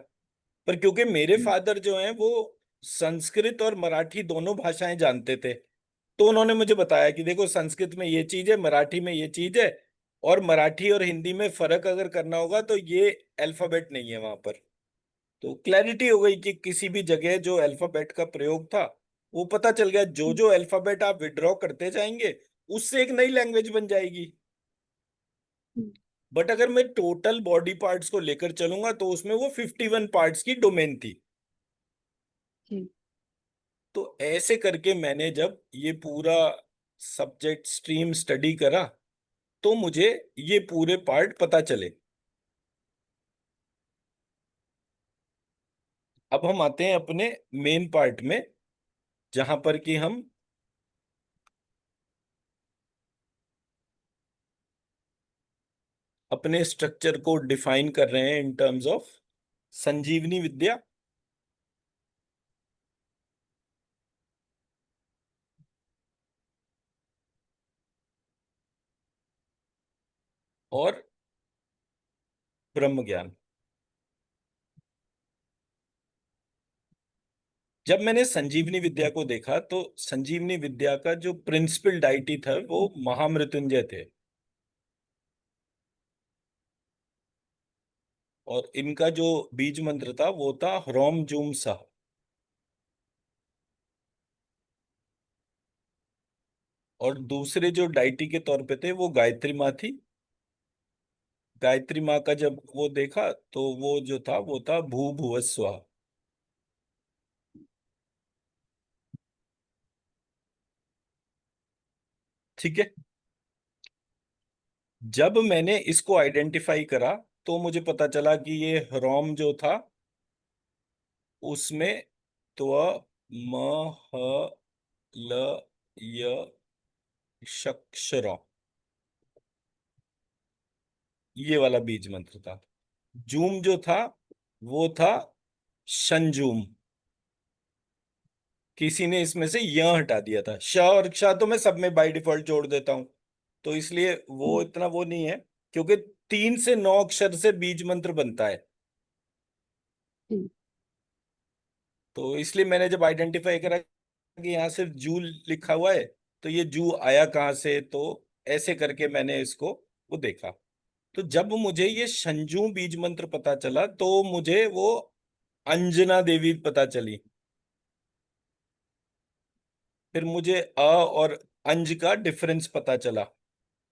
पर क्योंकि मेरे फादर जो हैं वो संस्कृत और मराठी दोनों भाषाएं जानते थे, तो उन्होंने मुझे बताया कि देखो संस्कृत में ये चीज है, मराठी में ये चीज है, और मराठी और हिंदी में फर्क अगर करना होगा तो ये अल्फाबेट नहीं है वहां पर। तो क्लैरिटी हो गई कि किसी भी जगह जो अल्फाबेट का प्रयोग था वो पता चल गया, जो जो अल्फाबेट आप विड्रॉ करते जाएंगे उससे एक नई लैंग्वेज बन जाएगी। बट अगर मैं टोटल बॉडी पार्ट्स को लेकर चलूंगा तो उसमें वो 51 पार्ट्स की डोमेन थी। जी। तो ऐसे करके मैंने जब ये पूरा सब्जेक्ट स्ट्रीम स्टडी करा तो मुझे ये पूरे पार्ट पता चले। अब हम आते हैं अपने मेन पार्ट में, जहां पर कि हम अपने स्ट्रक्चर को डिफाइन कर रहे हैं इन टर्म्स ऑफ संजीवनी विद्या और ब्रह्म ज्ञान। जब मैंने संजीवनी विद्या को देखा तो संजीवनी विद्या का जो प्रिंसिपल डाइटी था वो महामृत्युंजय थे, और इनका जो बीज मंत्र था वो था ह्रोम जूम सह। और दूसरे जो डाइटी के तौर पे थे वो गायत्री माँ थी। गायत्री माँ का जब वो देखा तो वो जो था वो था भू भुवः स्वः। ठीक है। जब मैंने इसको आइडेंटिफाई करा तो मुझे पता चला कि ये ह्रोम जो था उसमें त्व म ह ल य शक्षर, ये वाला बीज मंत्र था। जूम जो था वो था शंजूम, किसी ने इसमें से य हटा दिया था, श और क्ष तो मैं सब में बाय डिफॉल्ट जोड़ देता हूं, तो इसलिए वो इतना वो नहीं है, क्योंकि 3 से 9 अक्षर से बीज मंत्र बनता है। जी। तो इसलिए मैंने जब आइडेंटिफाई करा कि यहाँ सिर्फ जू लिखा हुआ है तो ये जू आया कहाँ से, तो ऐसे करके मैंने इसको वो देखा। तो जब मुझे ये संजू बीज मंत्र पता चला तो मुझे वो अंजना देवी पता चली। फिर मुझे और अंज का डिफरेंस पता चला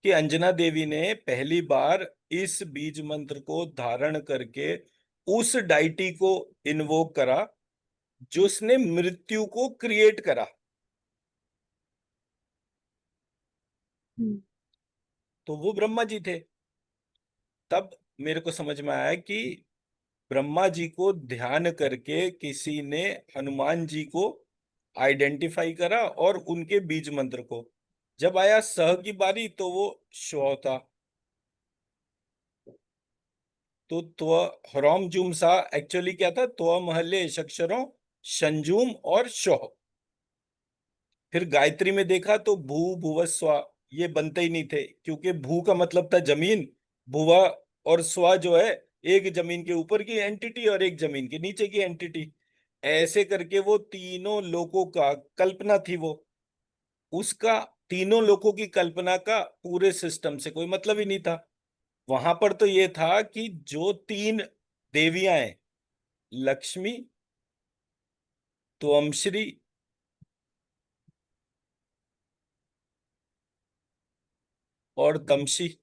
कि अंजना देवी ने पहली बार इस बीज मंत्र को धारण करके उस डाइटी को इन्वोक करा जिसने मृत्यु को क्रिएट करा। हम्म। तो वो ब्रह्मा जी थे। तब मेरे को समझ में आया कि ब्रह्मा जी को ध्यान करके किसी ने हनुमान जी को आइडेंटिफाई करा और उनके बीज मंत्र को, जब आया सह की बारी तो वो श्व था। तो त्व ह्रॉम जूम सा एक्चुअली क्या था, त्व महल्ले अक्षरों संजूम और श्व। फिर गायत्री में देखा तो भू भुव स्वा ये बनते ही नहीं थे, क्योंकि भू का मतलब था जमीन, भुवा और स्वा जो है एक जमीन के ऊपर की एंटिटी और एक जमीन के नीचे की एंटिटी। ऐसे करके वो तीनों लोकों का कल्पना थी वो, उसका तीनों लोकों की कल्पना का पूरे सिस्टम से कोई मतलब ही नहीं था। वहां पर तो ये था कि जो 3 देवियां हैं, लक्ष्मी, त्वमश्री और तमशी,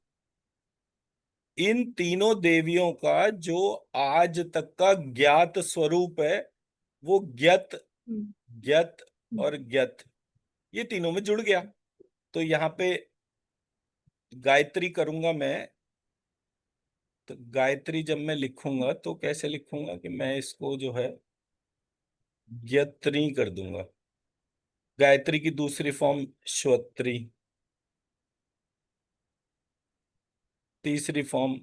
इन तीनों देवियों का जो आज तक का ज्ञात स्वरूप है वो ज्ञत, हम्म। ज्ञत हम्म। और ज्ञत। ये तीनों में जुड़ गया। तो यहाँ पे गायत्री करूंगा मैं। तो गायत्री जब मैं लिखूंगा तो कैसे लिखूंगा कि मैं इसको जो है यत्री कर दूंगा। गायत्री की दूसरी फॉर्म श्वत्री, तीसरी फॉर्म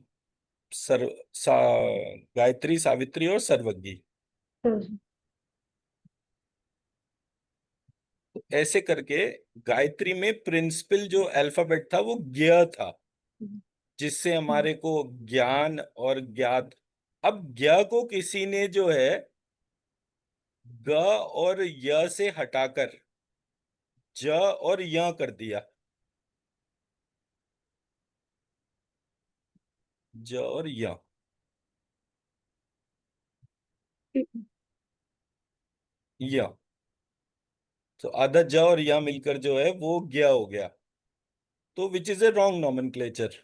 सर्व गायत्री, सावित्री और सर्वज्ञी। तो तो ऐसे करके गायत्री में प्रिंसिपल जो अल्फाबेट था वो ज्ञ था, जिससे हम्म, हमारे को ज्ञान और ज्ञात। अब ज्ञ को किसी ने जो है ग और य से हटाकर ज और य कर दिया। ज और य, य। तो आधा ज और य मिलकर जो है वो ज्ञ हो गया। तो विच इज ए रॉन्ग नॉमेनक्लेचर।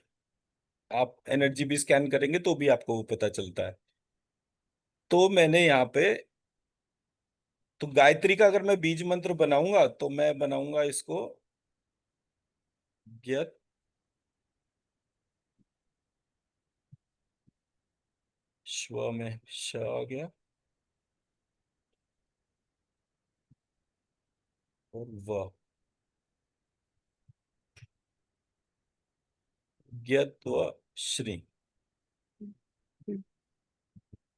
आप एनर्जी भी स्कैन करेंगे तो भी आपको वो पता चलता है। तो मैंने यहाँ पे, तो गायत्री का अगर मैं बीज मंत्र बनाऊंगा तो मैं बनाऊंगा इसको ज्ञ, श्व में श आ गया और व, ज्ञत्व श्री।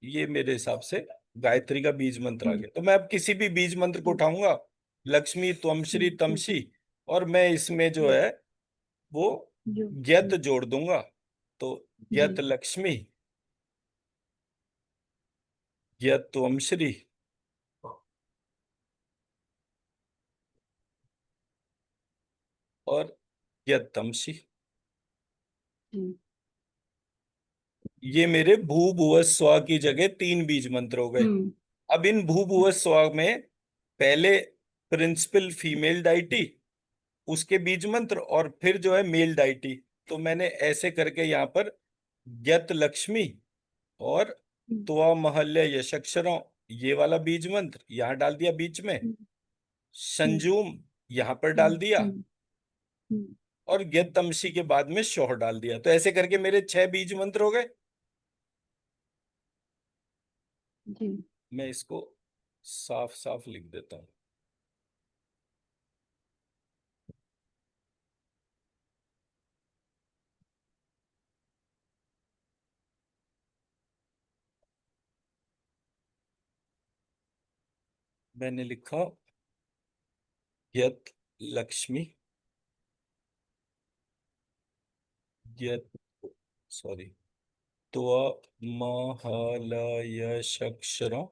ये मेरे हिसाब से गायत्री का बीज मंत्र आ हम्म, गया। तो मैं अब किसी भी बीज मंत्र को हम्म, उठाऊंगा, लक्ष्मी त्वम श्री हम्म, तमशी, और मैं इसमें जो हम्म, है वो जो ज्ञत जोड़ दूंगा। तो जी ज्ञत लक्ष्मी, ज्ञत त्वम श्री और ज्ञत तमशी। जी ये मेरे भू भुव स्वा की जगह तीन बीज मंत्र हो गए। हम्म, अब इन भू भुव स्वा में पहले प्रिंसिपल फीमेल डाइटी, उसके बीज मंत्र, और फिर जो है मेल डाइटी। तो मैंने ऐसे करके यहाँ पर ज्ञत लक्ष्मी और हम्म, त्वा महल्य यशक्षरों, ये वाला बीज मंत्र यहाँ डाल दिया बीच में। हम्म, हम्म, संजूम यहाँ पर हम्म, डाल दिया, हम्म, हम्म, और ज्ञत तमसी के बाद में शोह डाल दिया। तो ऐसे करके मेरे 6 बीज मंत्र हो गए। जी मैं इसको साफ साफ लिख देता हूँ। मैंने लिखा यत लक्ष्मी, यत, सॉरी, त्व महलयशक्षरों,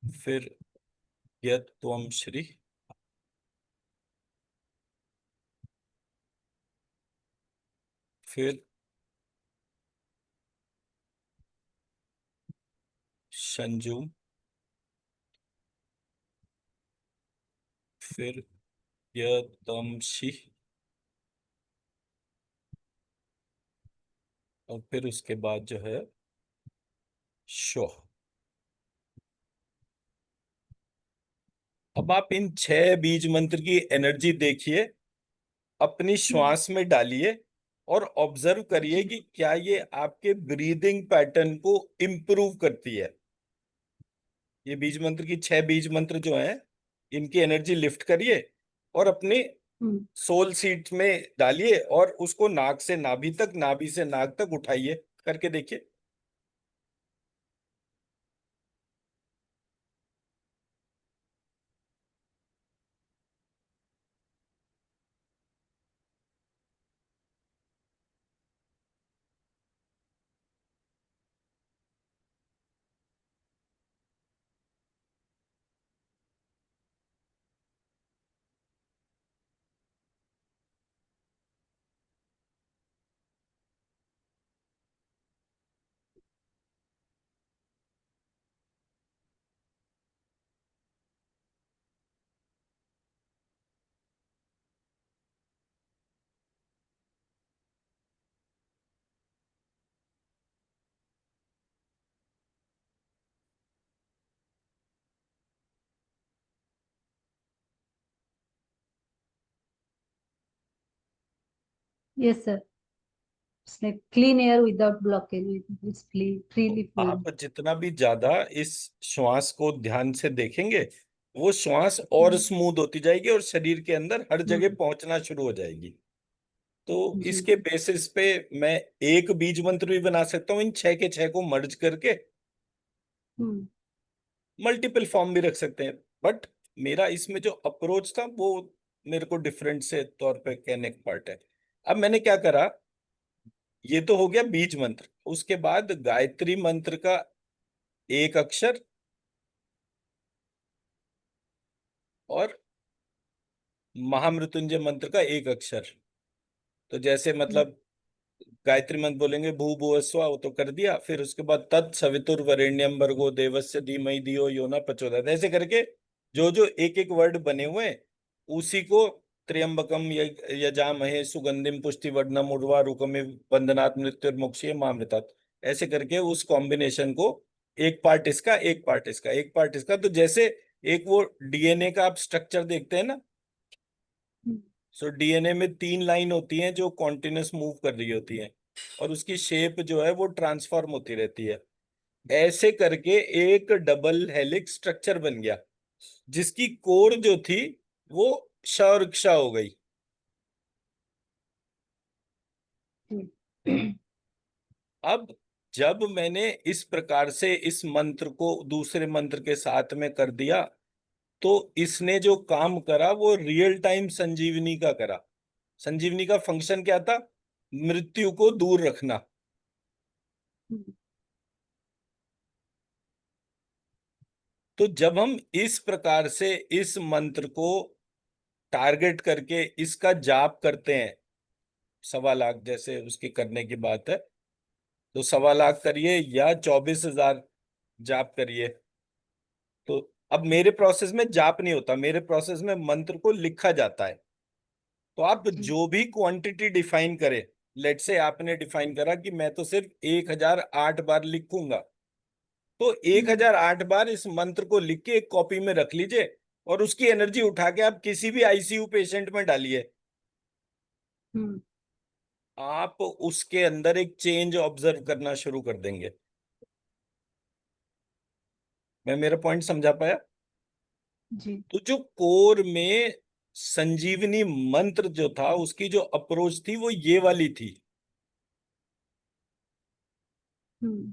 फिर यत त्वम श्री, फिर संजुम, फिर यतमसी, और फिर उसके बाद जो है शो। अब आप इन 6 बीज मंत्र की एनर्जी देखिए, अपनी हम्म, श्वास में डालिए, और ऑब्जर्व करिए जी कि क्या ये आपके ब्रीदिंग पैटर्न को इम्प्रूव करती है। ये बीज मंत्र की 6 बीज मंत्र जो हैं, इनकी एनर्जी लिफ्ट करिए और अपनी हम्म, सोल सीट में डालिए, और उसको नाक से नाभि तक, नाभि से नाक तक उठाइए, करके देखिए। Yes sir, it's like clean air without blockage, it's तो फ्रीली फ्लोइंग। आप जितना भी ज्यादा इस श्वास को ध्यान से देखेंगे, वो श्वास और हम्म। स्मूथ होती जाएगी और शरीर के अंदर हर जगह हम्म। पहुंचना शुरू हो जाएगी। तो जी। इसके बेसिस पे मैं एक बीज मंत्र भी बना सकता हूँ इन छह के छह को मर्ज करके। हम्म। मल्टीपल फॉर्म भी रख सकते हैं, बट मेरा इसमें जो अप्रोच था वो मेरे को डिफरेंट से तौर पे कहने का पार्ट है। अब मैंने क्या करा, ये तो हो गया बीज मंत्र। उसके बाद गायत्री मंत्र का एक अक्षर और महामृत्युंजय मंत्र का एक अक्षर। तो जैसे हम्म। मतलब गायत्री मंत्र बोलेंगे भू भुवः स्वः, वो तो कर दिया। फिर उसके बाद तत् सवितुर्वरेण्यम भर्गो देवस्य धीमहि धियो यो न प्रचोदयात्, ऐसे करके जो जो एक एक वर्ड बने हुए हैं, उसी को त्र्यंबकम यजामहे सुगंधिम पुष्टिवर्धनम उर्वारुकमिव बंधनात् मृत्युर्मुक्षीय मामृतात्, ऐसे करके उस कॉम्बिनेशन को, एक पार्ट इसका एक पार्ट इसका एक पार्ट इसका, तो जैसे एक वो डीएनए का आप स्ट्रक्चर देखते हैं ना। हम्म। सो डीएनए में तीन लाइन होती हैं जो कॉन्टिन्यूस मूव कर रही होती हैं, और उसकी शेप जो है वो ट्रांसफॉर्म होती रहती है। ऐसे करके एक डबल हेलिक्स स्ट्रक्चर बन गया, जिसकी कोर जो थी वो श और क्ष हो गई। जी। अब जब मैंने इस प्रकार से इस मंत्र को दूसरे मंत्र के साथ में कर दिया, तो इसने जो काम करा वो रियल टाइम संजीवनी का करा। संजीवनी का फंक्शन क्या था? मृत्यु को दूर रखना। हम्म। तो जब हम इस प्रकार से इस मंत्र को टारगेट करके इसका जाप करते हैं, 1.25 लाख जैसे उसके करने की बात है, तो 1.25 लाख करिए या 24,000 जाप करिए। तो अब मेरे प्रोसेस में जाप नहीं होता, मेरे प्रोसेस में मंत्र को लिखा जाता है। तो आप जी। जो भी क्वांटिटी डिफाइन करें, लेट से आपने डिफाइन करा कि मैं तो सिर्फ 1,008 बार लिखूंगा, तो एक हम्म। हजार आठ बार इस मंत्र को लिख के एक कॉपी में रख लीजिए, और उसकी एनर्जी उठा के आप किसी भी आईसीयू पेशेंट में डालिए। हम्म। आप उसके अंदर एक चेंज ऑब्जर्व करना शुरू कर देंगे। मैं मेरा पॉइंट समझा पाया? जी। तो जो कोर में संजीवनी मंत्र जो था, उसकी जो अप्रोच थी वो ये वाली थी। हम्म।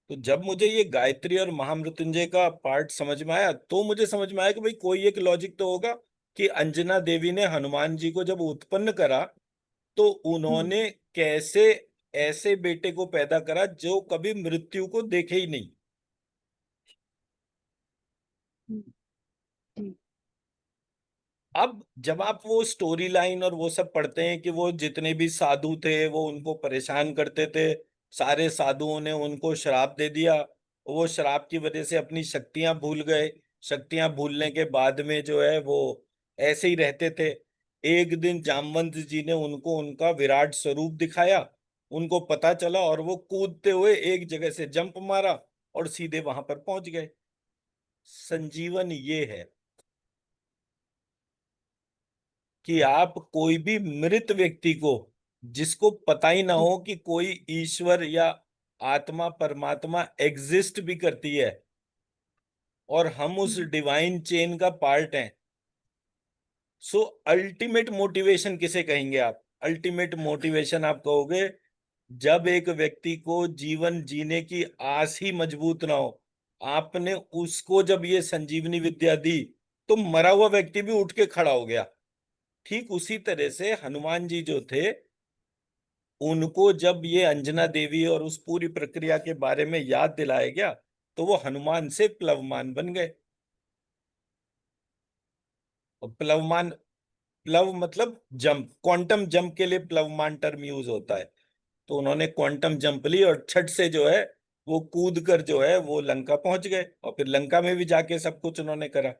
तो जब मुझे ये गायत्री और महामृत्युंजय का पार्ट समझ में आया, तो मुझे समझ में आया कि भाई कोई एक लॉजिक तो होगा कि अंजना देवी ने हनुमान जी को जब उत्पन्न करा, तो हम्म। उन्होंने कैसे ऐसे बेटे को पैदा करा जो कभी मृत्यु को देखे ही नहीं। हम्म। जी। अब जब आप वो स्टोरी लाइन और वो सब पढ़ते हैं कि वो जितने भी साधु थे वो उनको परेशान करते थे, सारे साधुओं ने उनको श्राप दे दिया, वो श्राप की वजह से अपनी शक्तियां भूल गए। शक्तियां भूलने के बाद में जो है वो ऐसे ही रहते थे। एक दिन जामवंत जी ने उनको उनका विराट स्वरूप दिखाया, उनको पता चला, और वो कूदते हुए एक जगह से जंप मारा और सीधे वहां पर पहुंच गए। संजीवन ये है कि आप कोई भी मृत व्यक्ति को, जिसको पता ही ना हो कि कोई ईश्वर या आत्मा परमात्मा एग्जिस्ट भी करती है, और हम उस हम्म। डिवाइन चेन का पार्ट हैं। सो अल्टीमेट मोटिवेशन किसे कहेंगे आप? अल्टीमेट मोटिवेशन आप कहोगे जब एक व्यक्ति को जीवन जीने की आस ही मजबूत ना हो, आपने उसको जब ये संजीवनी विद्या दी, तो मरा हुआ व्यक्ति भी उठ के खड़ा हो गया। ठीक उसी तरह से हनुमान जी जो थे, उनको जब ये अंजना देवी और उस पूरी प्रक्रिया के बारे में याद दिलाया गया, तो वो हनुमान से प्लवमान बन गए। और प्लवमान, प्लव मतलब जंप, क्वांटम जंप के लिए प्लवमान टर्म यूज होता है। तो उन्होंने क्वांटम जंप ली और छट से जो है वो कूद कर जो है वो लंका पहुंच गए, और फिर लंका में भी जाके सब कुछ उन्होंने करा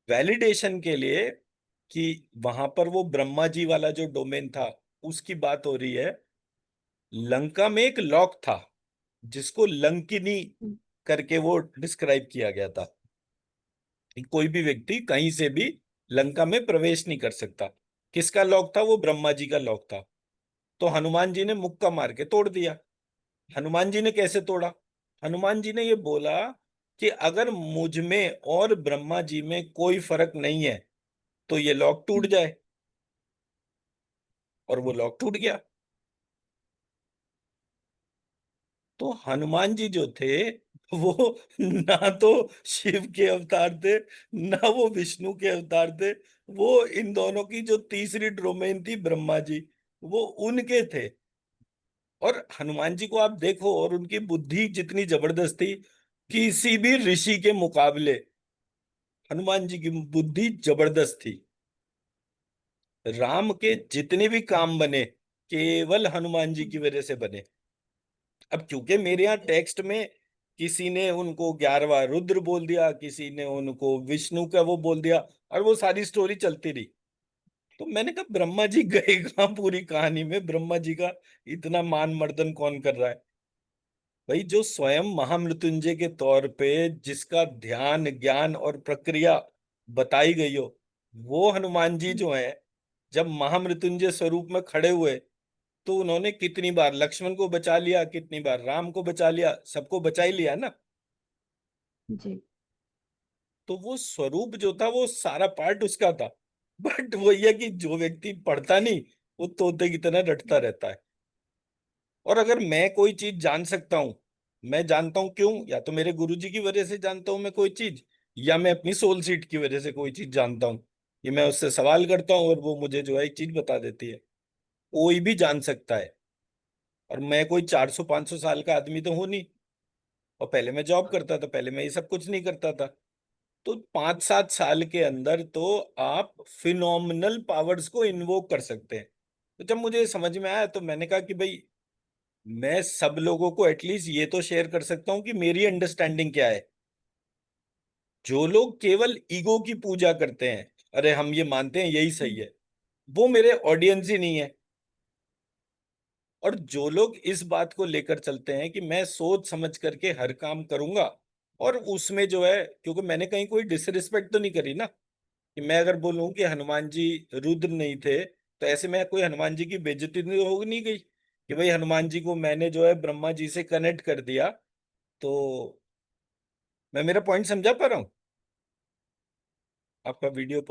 वैलिडेशन के लिए कि वहां पर वो ब्रह्मा जी वाला जो डोमेन था, उसकी बात हो रही है। लंका में एक लॉक था जिसको लंकिनी हम्म। करके वो डिस्क्राइब किया गया था कि कोई भी व्यक्ति कहीं से भी लंका में प्रवेश नहीं कर सकता। किसका लॉक था? वो ब्रह्मा जी का लॉक था। तो हनुमान जी ने मुक्का मार के तोड़ दिया। हनुमान जी ने कैसे तोड़ा? हनुमान जी ने ये बोला कि अगर मुझ में और ब्रह्मा जी में कोई फर्क नहीं है तो ये लॉक टूट हम्म, जाए। और वो लॉक टूट गया। तो हनुमान जी जो थे वो ना तो शिव के अवतार थे, ना वो विष्णु के अवतार थे। वो इन दोनों की जो तीसरी डोमेन थी, ब्रह्मा जी, वो उनके थे। और हनुमान जी को आप देखो, और उनकी बुद्धि जितनी जबरदस्त थी, किसी भी ऋषि के मुकाबले हनुमान जी की बुद्धि जबरदस्त थी। राम के जितने भी काम बने, केवल हनुमान जी की वजह से बने। अब क्योंकि मेरे यहाँ टेक्स्ट में किसी ने उनको 11वां रुद्र बोल दिया, किसी ने उनको विष्णु का वो बोल दिया, और वो सारी स्टोरी चलती रही। तो मैंने कहा ब्रह्मा जी गए कहाँ पूरी कहानी में? ब्रह्मा जी का इतना मान मर्दन कौन कर रहा है? भाई, जो स्वयं महामृत्युंजय के तौर पे जिसका ध्यान, ज्ञान और प्रक्रिया बताई गई हो, वो हनुमान जी जो है, जब महामृत्युंजय स्वरूप में खड़े हुए, तो उन्होंने कितनी बार लक्ष्मण को बचा लिया, कितनी बार राम को बचा लिया, सबको बचा ही लिया ना। जी। तो वो स्वरूप जो था वो सारा पार्ट उसका था। बट वो ये कि जो व्यक्ति पढ़ता नहीं, वो तोते की तरह रटता रहता है। और अगर मैं कोई चीज जान सकता हूं, मैं जानता हूं क्यों? या तो मेरे गुरुजी की वजह से जानता हूं मैं कोई चीज, या मैं अपनी सोल सीट की वजह से कोई चीज जानता हूं। ये मैं उससे सवाल करता हूँ और वो मुझे जो है एक चीज बता देती है। कोई भी जान सकता है। और मैं कोई 400-500 साल का आदमी तो हूं नहीं। और पहले मैं जॉब करता था, पहले मैं ये सब कुछ नहीं करता था। तो 5-7 साल के अंदर तो आप फिनोमिनल पावर्स को इन्वोक कर सकते हैं। तो जब मुझे समझ में आया, तो मैंने कहा कि भाई, मैं सब लोगों को एटलीस्ट ये तो शेयर कर सकता हूं कि मेरी अंडरस्टैंडिंग क्या है। जो लोग केवल ईगो की पूजा करते हैं, अरे हम ये मानते हैं यही सही है, वो मेरे ऑडियंस ही नहीं है। और जो लोग इस बात को लेकर चलते हैं कि मैं सोच समझ करके हर काम करूंगा, और उसमें जो है, क्योंकि मैंने कहीं कोई डिसरिस्पेक्ट तो नहीं करी ना, कि मैं अगर बोलूं कि हनुमान जी रुद्र नहीं थे, तो ऐसे में कोई हनुमान जी की बेइज्जती नहीं हो नहीं गई कि भाई हनुमान जी को मैंने जो है ब्रह्मा जी से कनेक्ट कर दिया। तो मैं मेरा पॉइंट समझा पा रहा हूँ? आपका वीडियो